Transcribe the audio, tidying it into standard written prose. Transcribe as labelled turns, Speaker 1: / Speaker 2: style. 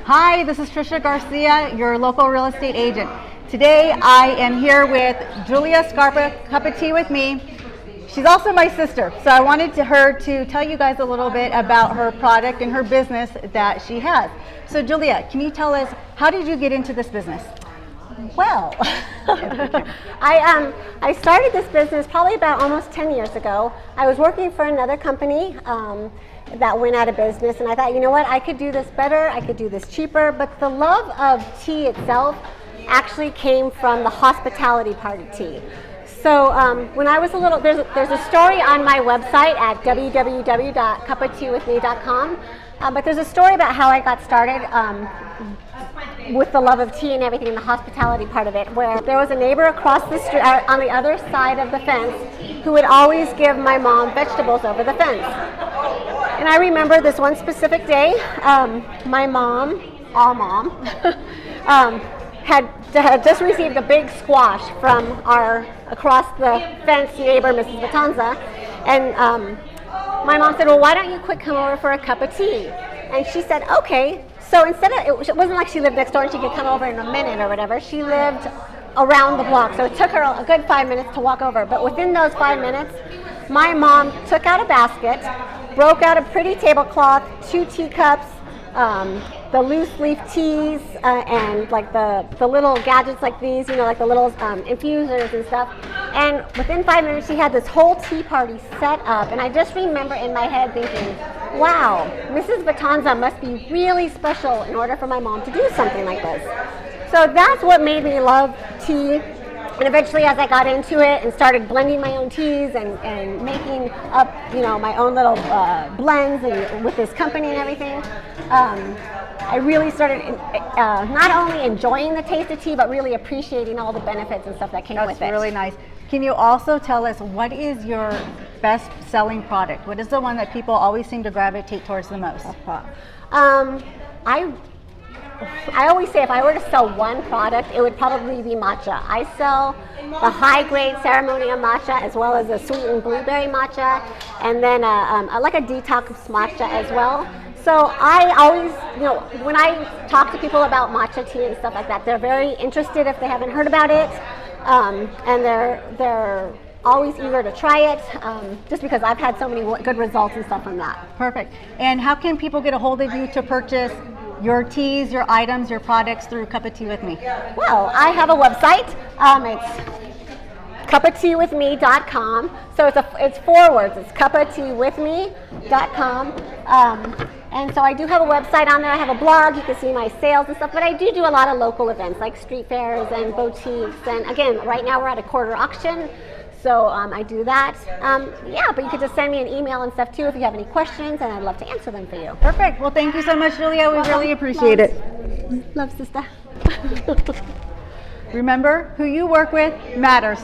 Speaker 1: Hi, this is Tricia Garcia, your local real estate agent. Today I am here with Julia Scarpa, Cup of Tea with Me. She's also my sister, so I wanted her to tell you guys a little bit about her product and her business that she has. So Julia, can you tell us, how did you get into this business?
Speaker 2: Well, I started this business probably about almost 10 years ago. I was working for another company that went out of business, and I thought, you know what, I could do this better, I could do this cheaper, but the love of tea itself actually came from the hospitality part of tea. So when I was a little, there's a story on my website at www.cupofteawithme.com, but there's a story about how I got started with the love of tea and everything in the hospitality part of it, where there was a neighbor across the street, on the other side of the fence, who would always give my mom vegetables over the fence. And I remember this one specific day, my mom, our mom, had just received a big squash from our across the fence neighbor, Mrs. Vatanza, and my mom said, well, why don't you quick come over for a cup of tea? And she said, okay. So instead of, it wasn't like she lived next door and she could come over in a minute or whatever. She lived around the block, so it took her a good 5 minutes to walk over. But within those 5 minutes, my mom took out a basket, broke out a pretty tablecloth, 2 teacups, the loose leaf teas, and like the little gadgets like these, you know, like the little infusers and stuff. And within 5 minutes, she had this whole tea party set up. And I just remember in my head thinking, wow, Mrs. Vatanza must be really special in order for my mom to do something like this. So that's what made me love tea. And eventually, as I got into it and started blending my own teas and making up, you know, my own little blends and with this company and everything, I really started not only enjoying the taste of tea, but really appreciating all the benefits and stuff that came with it.
Speaker 1: That's really nice. Can you also tell us, what is your best-selling product? What is the one that people always seem to gravitate towards the most?
Speaker 2: I always say if I were to sell one product, it would probably be matcha. I sell the high-grade ceremonial matcha as well as a sweetened blueberry matcha, and then like a detox matcha as well. So I always, you know, when I talk to people about matcha tea and stuff like that, they're very interested if they haven't heard about it, and they're always eager to try it, just because I've had so many good results and stuff from that.
Speaker 1: Perfect. And how can people get a hold of you to purchase your teas, your items, your products through Cup of Tea with Me?
Speaker 2: Well, I have a website. It's cupofteawithme.com. So it's 4 words. It's cupofteawithme.com. And so I do have a website on there. I have a blog. You can see my sales and stuff. But I do a lot of local events like street fairs and boutiques. And again, right now we're at a quarter auction. So I do that. Yeah, but you could just send me an email and stuff too if you have any questions, and I'd love to answer them for you.
Speaker 1: Perfect. Well, thank you so much, Julia. We really appreciate it.
Speaker 2: Love, sister.
Speaker 1: Remember, who you work with matters.